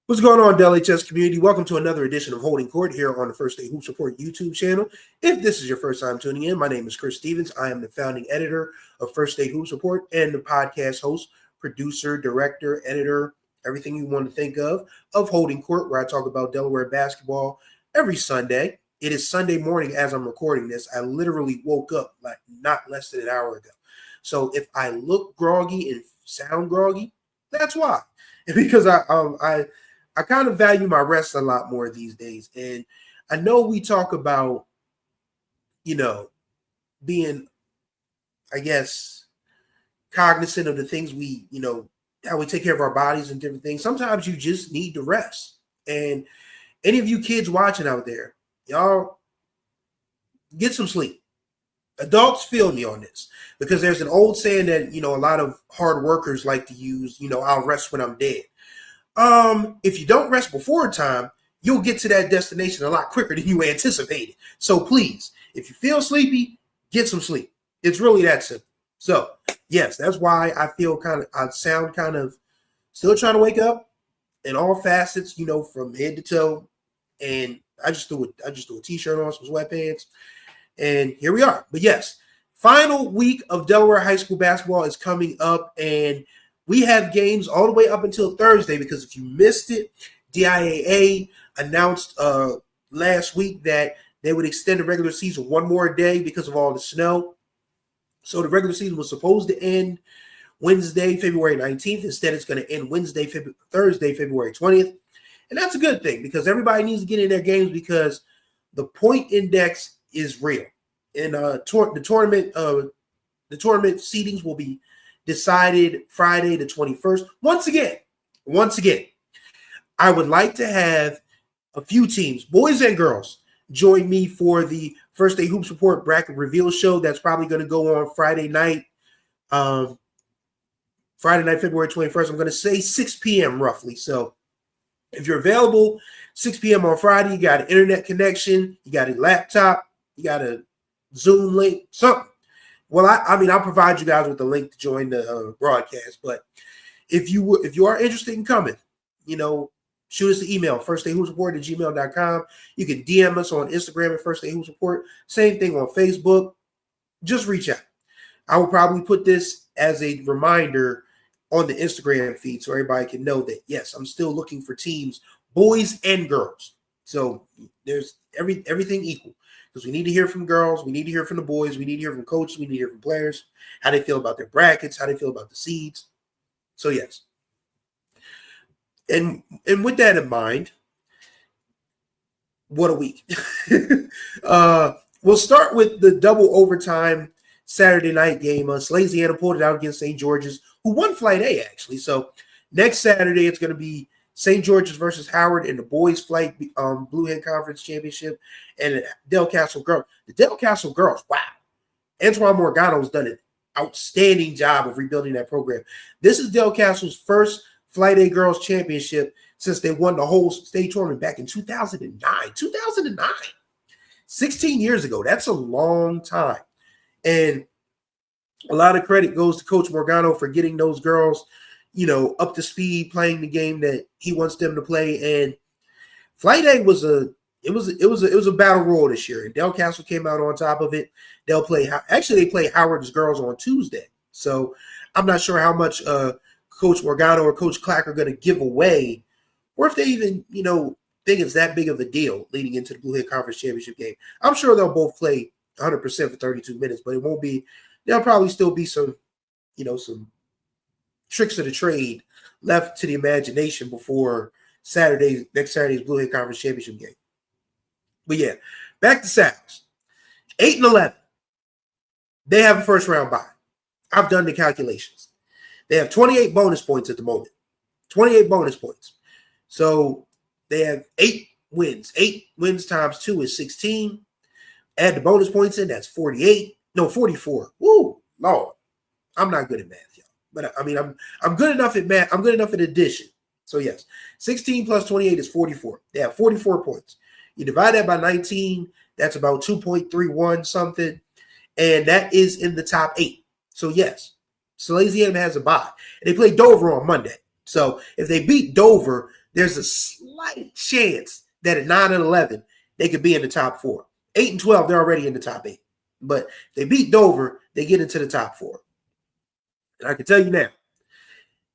What's going on, delhs community? Welcome to another edition of Holding Court here on the First State Hoops Report YouTube channel. If this is your first time tuning in, my name is Chris Stevens. I am the founding editor of First State Hoops Report and the podcast host, producer, director, editor, everything you want to think of Holding Court, where I talk about Delaware basketball every Sunday. It is Sunday morning as I'm recording this. I literally woke up like not less than an hour ago. So if I look groggy and sound groggy, that's why. Because I kind of value my rest a lot more these days. And I know we talk about, being, I guess, cognizant of the things we, how we take care of our bodies and different things. Sometimes you just need to rest. And any of you kids watching out there, y'all get some sleep. Adults feel me on this because there's an old saying that, a lot of hard workers like to use, I'll rest when I'm dead. If you don't rest before time, you'll get to that destination a lot quicker than you anticipated. So please, if you feel sleepy, get some sleep. It's really that simple. So yes, that's why I sound kind of still trying to wake up in all facets, from head to toe. And I just threw a t-shirt on, some sweatpants, and here we are. But yes, final week of Delaware high school basketball is coming up, and we have games all the way up until Thursday because if you missed it, DIAA announced last week that they would extend the regular season one more day because of all the snow. So the regular season was supposed to end Wednesday, February 19th. Instead, it's going to end Thursday, February 20th. And that's a good thing because everybody needs to get in their games because the point index is real. And the tournament seedings will be decided Friday the 21st. Once again, I would like to have a few teams, boys and girls, join me for the First State Hoops Report bracket reveal show. That's probably going to go on Friday night, February 21st. I'm going to say 6 p.m. roughly. So if you're available 6 p.m. on Friday, you got an internet connection, you got a laptop, you got a Zoom link, something. Well, I'll provide you guys with the link to join the broadcast. But if you are interested in coming, shoot us an email, FirstStateHoopsReport@gmail.com. You can DM us on Instagram at First State Hoops Report. Same thing on Facebook. Just reach out. I will probably put this as a reminder on the Instagram feed so everybody can know that, yes, I'm still looking for teams, boys and girls. So there's everything equal. Because we need to hear from girls, we need to hear from the boys, we need to hear from coaches, we need to hear from players, how they feel about their brackets, how they feel about the seeds. So yes. And with that in mind, what a week. We'll start with the double overtime Saturday night game. Salesiana pulled it out against St. George's, who won Flight A, actually. So next Saturday, it's going to be St. George's versus Howard in the boys' flight Blue Hen Conference Championship, and Del Castle girls. The Del Castle girls, wow. Antoine Morgano's done an outstanding job of rebuilding that program. This is Del Castle's first Flight A girls championship since they won the whole state tournament back in 2009. 16 years ago. That's a long time. And a lot of credit goes to Coach Morgano for getting those girls up to speed, playing the game that he wants them to play. And Flight A was a battle royal this year. And Del Castle came out on top of it. They play Howard's girls on Tuesday. So I'm not sure how much Coach Morgano or Coach Clack are going to give away, or if they even, think it's that big of a deal leading into the Blue Hen Conference Championship game. I'm sure they'll both play 100% for 32 minutes, but it won't be. There'll probably still be some, some tricks of the trade left to the imagination before next Saturday's Blue Hen Conference Championship game. But yeah, back to Sal's. 8-11. They have a first round bye. I've done the calculations. They have 28 bonus points at the moment. 28 bonus points. So they have 8 wins. 8 wins times 2 is 16. Add the bonus points in, that's 48. No, 44. Woo, Lord. I'm not good at math, y'all. But I'm good enough at math. I'm good enough at addition. So yes, 16 plus 28 is 44. They have 44 points. You divide that by 19, that's about 2.31 something. And that is in the top 8. So yes, Salesiana has a bye. They play Dover on Monday. So if they beat Dover, there's a slight chance that at 9-11, they could be in the top 4. 8-12, they're already in the top 8. But if they beat Dover, they get into the top 4. And I can tell you now,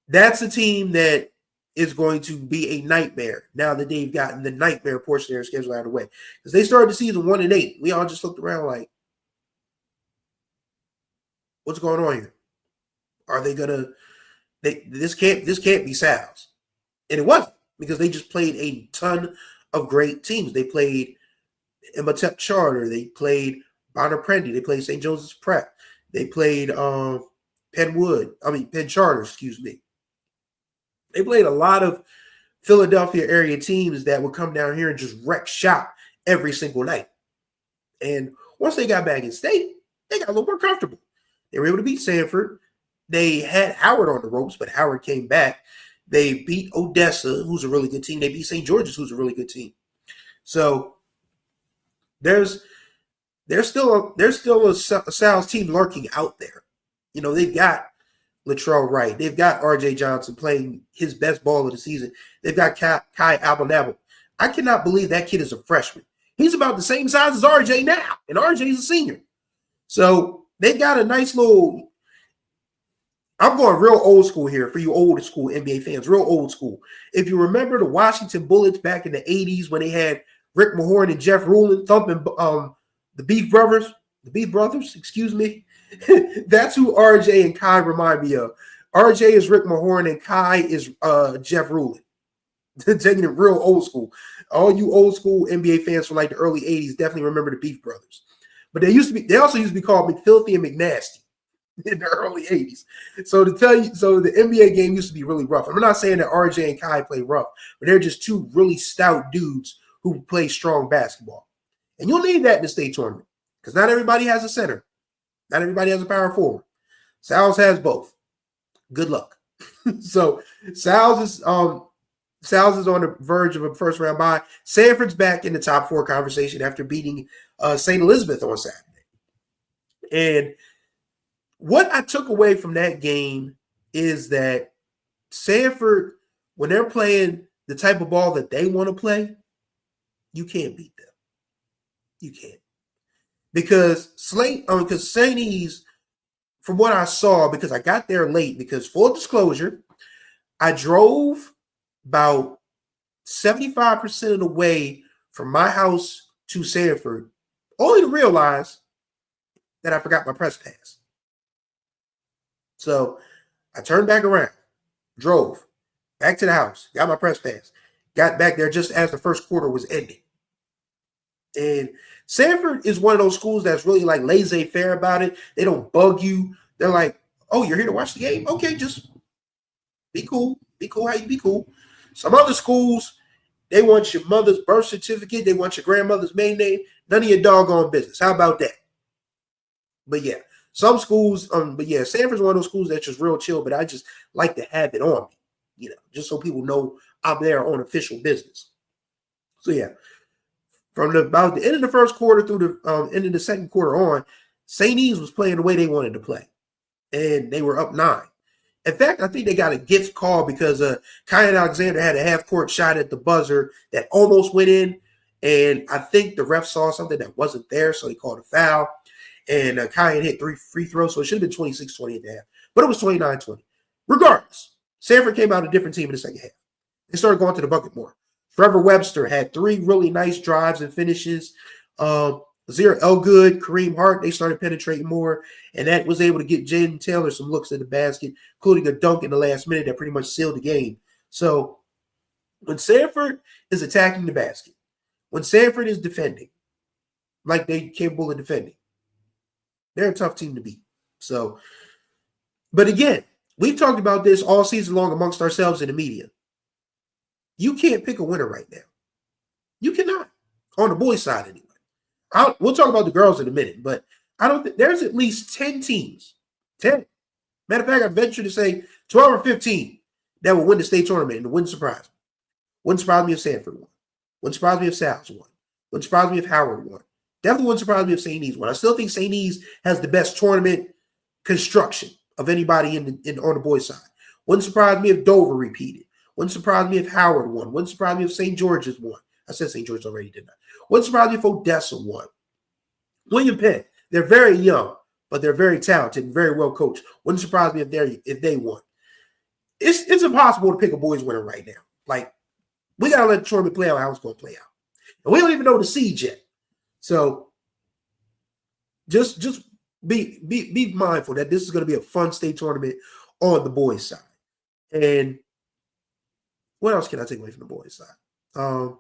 that's a team that is going to be a nightmare now that they've gotten the nightmare portion of their schedule out of the way. Because they started the season 1-8. We all just looked around like, what's going on here? Are they gonna? This can't be Sal's, and it wasn't, because they just played a ton of great teams. They played Imhotep Charter. They played Bonner Prendy. They played St. Joseph's Prep. They played Penn Charter. Excuse me. They played a lot of Philadelphia area teams that would come down here and just wreck shop every single night. And once they got back in state, they got a little more comfortable. They were able to beat Sanford. They had Howard on the ropes, but Howard came back. They beat Odessa, who's a really good team. They beat St. George's, who's a really good team. So there's still a Sal's team lurking out there. You know, they've got Latrell Wright. They've got R.J. Johnson playing his best ball of the season. They've got Kai Abernathy. I cannot believe that kid is a freshman. He's about the same size as R.J. now, and R.J.'s a senior. So they got a nice little – I'm going real old school here for you old school NBA fans, real old school. If you remember the Washington Bullets back in the 80s when they had Rick Mahorn and Jeff Rulin thumping the Beef Brothers, excuse me, that's who RJ and Kai remind me of. RJ is Rick Mahorn and Kai is Jeff Rulin. Taking it real old school. All you old school NBA fans from like the early 80s definitely remember the Beef Brothers. But they also used to be called McFilthy and McNasty in the early 80s. So the NBA game used to be really rough. I'm not saying that RJ and Kai play rough, but they're just two really stout dudes who play strong basketball. And you'll need that in the state tournament because not everybody has a center. Not everybody has a power forward. Sal's has both. Good luck. So Sal's is on the verge of a first round bye. Sanford's back in the top 4 conversation after beating St. Elizabeth on Saturday. And what I took away from that game is that Sanford, when they're playing the type of ball that they want to play, you can't beat them. You can't. Because St. E's, from what I saw, because I got there late, because full disclosure, I drove about 75% of the way from my house to Sanford, only to realize that I forgot my press pass. So I turned back around, drove back to the house, got my press pass, got back there just as the first quarter was ending. And Sanford is one of those schools that's really like laissez-faire about it. They don't bug you. They're like, oh, you're here to watch the game? Okay, just be cool. Be cool how you be cool. Some other schools, they want your mother's birth certificate. They want your grandmother's maiden name. None of your doggone business. How about that? But yeah, some schools, Sanford's one of those schools that's just real chill, but I just like to have it on me, just so people know I'm there on official business. So yeah, from about the end of the first quarter through the end of the second quarter on, St. E's was playing the way they wanted to play, and they were up 9. In fact, I think they got a gift call because Kyan Alexander had a half-court shot at the buzzer that almost went in, and I think the ref saw something that wasn't there, so they called a foul. And Kyan hit 3 free throws, so it should have been 26-20 at the half. But it was 29-20. Regardless, Sanford came out a different team in the second half. They started going to the bucket more. Trevor Webster had 3 really nice drives and finishes. Zero Elgood, Kareem Hart, they started penetrating more, and that was able to get Jaden Taylor some looks at the basket, including a dunk in the last minute that pretty much sealed the game. So when Sanford is attacking the basket, when Sanford is defending, like they're capable of defending, they're a tough team to beat. So, but again, we've talked about this all season long amongst ourselves in the media. You can't pick a winner right now. You cannot. On the boys' side, anyway. We'll talk about the girls in a minute, but I don't think there's at least 10 teams. 10. Matter of fact, I venture to say 12 or 15 that will win the state tournament, and it wouldn't surprise me. Wouldn't surprise me if Sanford won. Wouldn't surprise me if Sal's won. Wouldn't surprise me if Howard won. Definitely wouldn't surprise me if St. E's won. I still think St. E's has the best tournament construction of anybody on the boys' side. Wouldn't surprise me if Dover repeated. Wouldn't surprise me if Howard won. Wouldn't surprise me if St. George's won. I said St. George's already, didn't I? Wouldn't surprise me if Odessa won. William Penn, they're very young, but they're very talented and very well coached. Wouldn't surprise me if they won. It's impossible to pick a boys winner right now. Like, we got to let the tournament play out how it's going to play out. And we don't even know the seed yet. So just be mindful that this is going to be a fun state tournament on the boys' side. And what else can I take away from the boys' side?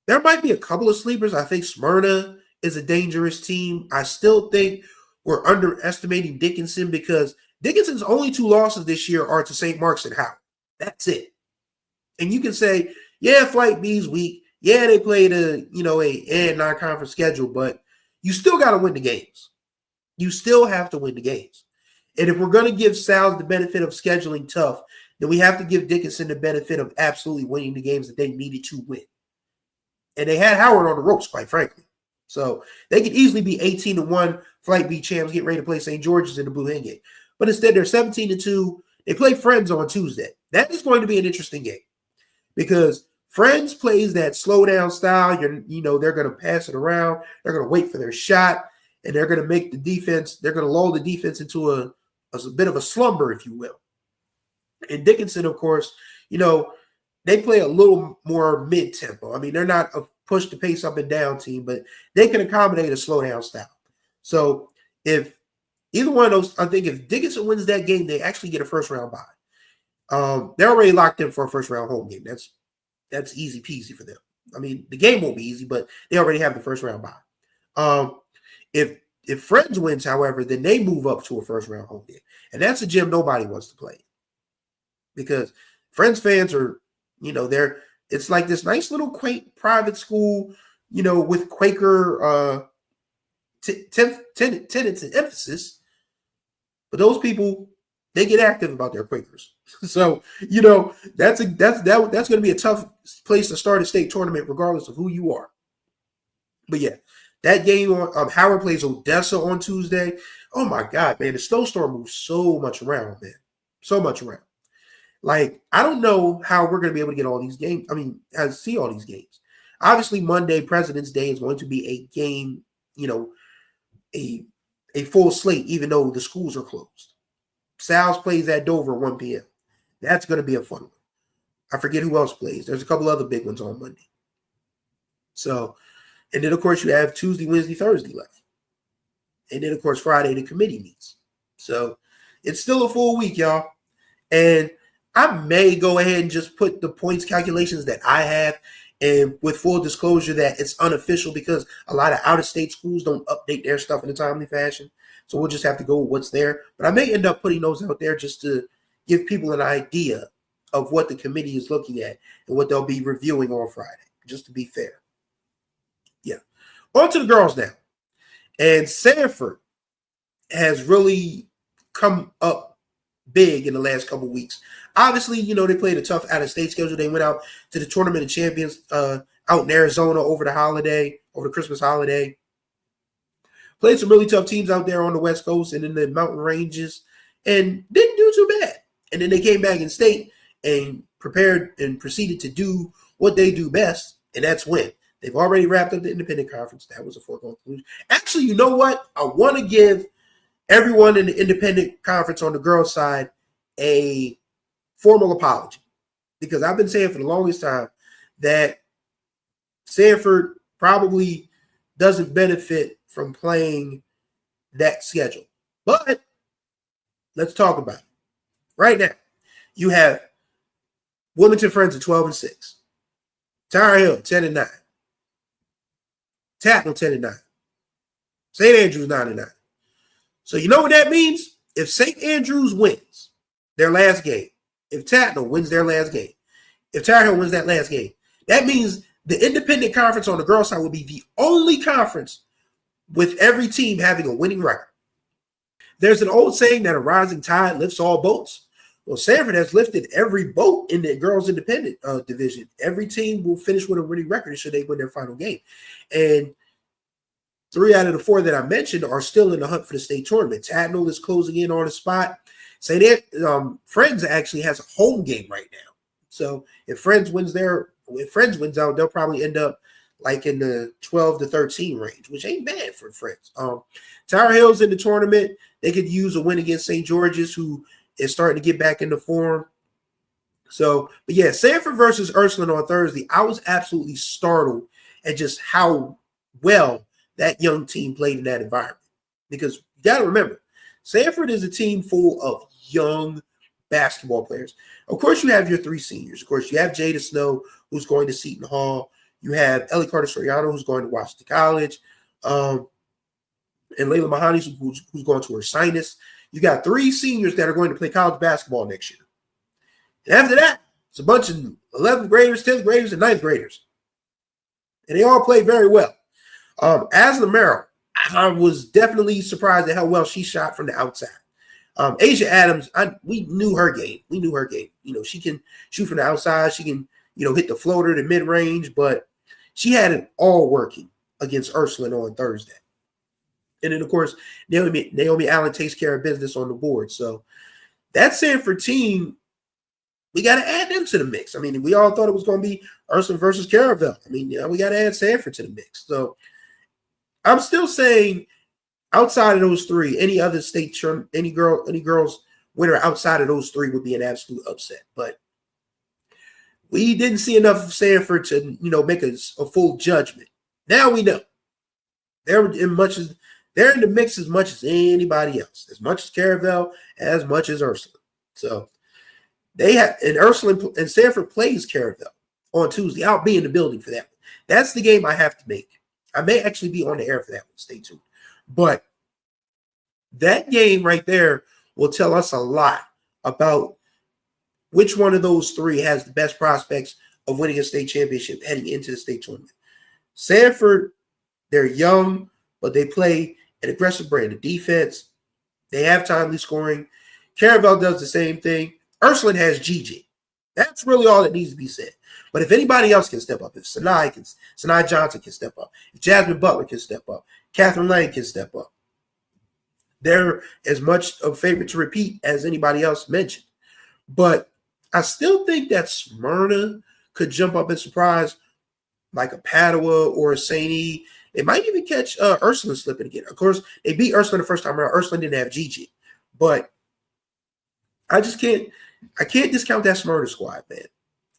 There might be a couple of sleepers. I think Smyrna is a dangerous team. I still think we're underestimating Dickinson because Dickinson's only 2 losses this year are to St. Mark's and Howard. That's it. And you can say, yeah, Flight B's weak. Yeah, they played a non-conference schedule, but you still got to win the games. You still have to win the games. And if we're going to give Sal's the benefit of scheduling tough, then we have to give Dickinson the benefit of absolutely winning the games that they needed to win. And they had Howard on the ropes, quite frankly. So they could easily be 18-1 Flight B champs, get ready to play St. George's in the Blue Hen game. But instead, they're 17-2. They play Friends on Tuesday. That is going to be an interesting game because Friends plays that slow down style. They're going to pass it around. They're going to wait for their shot, and they're going to make the defense. They're going to lull the defense into a bit of a slumber, if you will. And Dickinson, of course, they play a little more mid-tempo. I mean, they're not a push the pace up and down team, but they can accommodate a slow down style. So if either one of those, I think if Dickinson wins that game, they actually get a first round bye. They're already locked in for a first round home game. That's easy peasy for them. I mean, the game won't be easy, but they already have the first round bye. If Friends wins, however, then they move up to a first round home game. And that's a gym nobody wants to play. Because Friends fans are, it's like this nice little quaint private school, with Quaker tenets and emphasis. But those people, they get active about their Quakers. So, that's going to be a tough place to start a state tournament, regardless of who you are. But yeah, that game on Howard plays Odessa on Tuesday. Oh my God, man, the snowstorm moves so much around, man. So much around. Like, I don't know how we're going to be able to get all these games. I mean, see all these games. Obviously, Monday, President's Day, is going to be a game, a full slate, even though the schools are closed. Sal's plays at Dover at 1 p.m. That's going to be a fun one. I forget who else plays. There's a couple other big ones on Monday. So, and then, of course, you have Tuesday, Wednesday, Thursday left. And then, of course, Friday, the committee meets. So, it's still a full week, y'all. And I may go ahead and just put the points calculations that I have, and with full disclosure that it's unofficial because a lot of out-of-state schools don't update their stuff in a timely fashion. So we'll just have to go with what's there. But I may end up putting those out there just to give people an idea of what the committee is looking at and what they'll be reviewing on Friday, just to be fair. Yeah. On to the girls now. And Sanford has really come up big in the last couple of weeks. Obviously, they played a tough out-of-state schedule. They went out to the Tournament of Champions out in Arizona over the Christmas holiday. Played some really tough teams out there on the West Coast and in the mountain ranges and didn't do too bad. And then they came back in state and prepared and proceeded to do what they do best, and that's win. They've already wrapped up the independent conference. That was a foregone conclusion. Actually, you know what? I want to give everyone in the independent conference on the girls' side a formal apology, because I've been saying for the longest time that Sanford probably doesn't benefit from playing that schedule. But let's talk about it. Right now, you have Wilmington Friends at 12-6, Tower Hill 10-9, Tatnall 10-9, St. Andrews 9-9. So you know what that means? If St. Andrews wins their last game, if Tatnall wins their last game, if Tower Hill wins that last game, that means the independent conference on the girls' side will be the only conference with every team having a winning record. There's an old saying that a rising tide lifts all boats. Well, Sanford has lifted every boat in the girls' independent division. Every team will finish with a winning record should they win their final game. And 3 out of the 4 that I mentioned are still in the hunt for the state tournament. Tatnall is closing in on a spot. Friends actually has a home game right now. So if Friends wins out, they'll probably end up like in the 12 to 13 range, which ain't bad for Friends. Tower Hill's in the tournament. They could use a win against St. George's, who is starting to get back into form. So, but yeah, Sanford versus Ursuline on Thursday, I was absolutely startled at just how well that young team played in that environment. Because you got to remember, Sanford is a team full of young basketball players. Of course, you have your three seniors. Of course, you have Jada Snow, who's going to Seton Hall. You have Ellie Carter-Soriano, who's going to Washington College. And Layla Mahani, who's going to her sinus. You got three seniors that are going to play college basketball next year. And after that, it's a bunch of 11th graders, 10th graders, and 9th graders. And they all play very well. Aslan Merrill, I was definitely surprised at how well she shot from the outside. Asia Adams, we knew her game. She can shoot from the outside. She can, hit the floater, the mid-range, but she had it all working against Ursuline on Thursday. And then, of course, Naomi Allen takes care of business on the board. So that Sanford team, we got to add them to the mix. I mean, we all thought it was going to be Ursuline versus Caravel. I mean, we got to add Sanford to the mix. So I'm still saying outside of those three, any other state, any girls winner outside of those three would be an absolute upset. But we didn't see enough of Sanford to, make a full judgment. Now we know. They're in the mix as much as anybody else, as much as Caravel, as much as Ursuline. So they have, and Ursuline and Sanford plays Caravel on Tuesday. I'll be in the building for that one. That's the game I have to make. I may actually be on the air for that one. Stay tuned. But that game right there will tell us a lot about which one of those three has the best prospects of winning a state championship heading into the state tournament. Sanford, they're young, but they play an aggressive brand of defense. They have timely scoring. Caravel does the same thing. Ursuline has Gigi. That's really all that needs to be said. But if anybody else can step up, if Sinai Johnson can step up, if Jasmine Butler can step up, Catherine Lang can step up, they're as much a favorite to repeat as anybody else mentioned. But I still think that Smyrna could jump up and surprise like a Padua or a St. E. They might even catch Ursuline slipping again. Of course, they beat Ursuline the first time around. Ursuline didn't have Gigi. But I can't discount that Smyrna squad, man.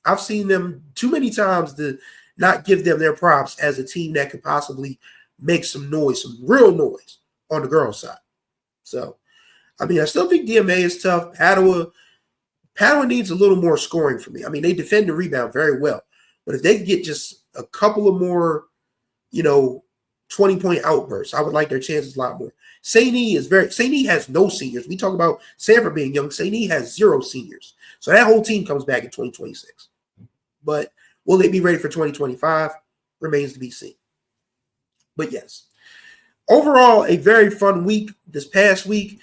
I've seen them too many times to not give them their props as a team that could possibly make some noise, some real noise on the girls' side. So, I mean, I still think DMA is tough. Padua needs a little more scoring for me. I mean, they defend and rebound very well. But if they could get just a couple of more, 20-point outbursts, I would like their chances a lot more. St. E has no seniors. We talk about Sanford being young. St. E has 0 seniors. So that whole team comes back in 2026. But will they be ready for 2025? Remains to be seen. But yes, overall, a very fun week this past week.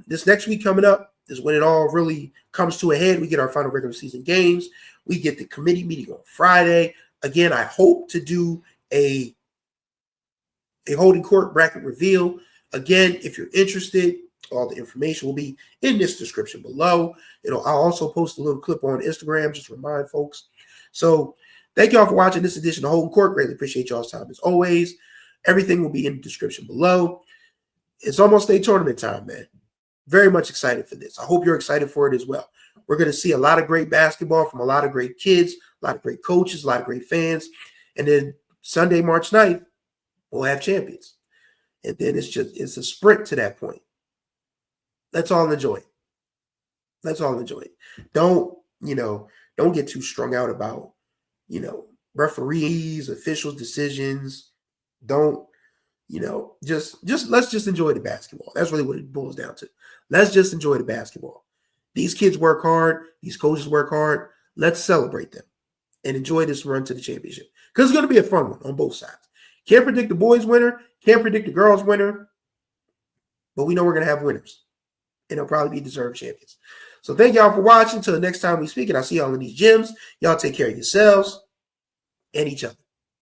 This next week coming up is when it all really comes to a head. We get our final regular season games. We get the committee meeting on Friday. Again, I hope to do a holding court bracket reveal. Again, if you're interested, all the information will be in this description below. I'll also post a little clip on Instagram just to remind folks. So thank y'all for watching this edition of Holding Court. Greatly appreciate y'all's time as always. Everything will be in the description below. It's almost state tournament time, man. Very much excited for this. I hope you're excited for it as well. We're going to see a lot of great basketball from a lot of great kids, a lot of great coaches, a lot of great fans. And then Sunday, March 9th, we'll have champions. And then it's a sprint to that point. Let's all enjoy it. Let's all enjoy it. Don't get too strung out about, referees, officials' decisions. Don't, let's just enjoy the basketball. That's really what it boils down to. Let's just enjoy the basketball. These kids work hard. These coaches work hard. Let's celebrate them and enjoy this run to the championship. Because it's going to be a fun one on both sides. Can't predict the boys' winner. Can't predict the girls' winner. But we know we're going to have winners. And they'll probably be deserved champions. So thank y'all for watching. Until the next time we speak, and I'll see y'all in these gyms. Y'all take care of yourselves and each other.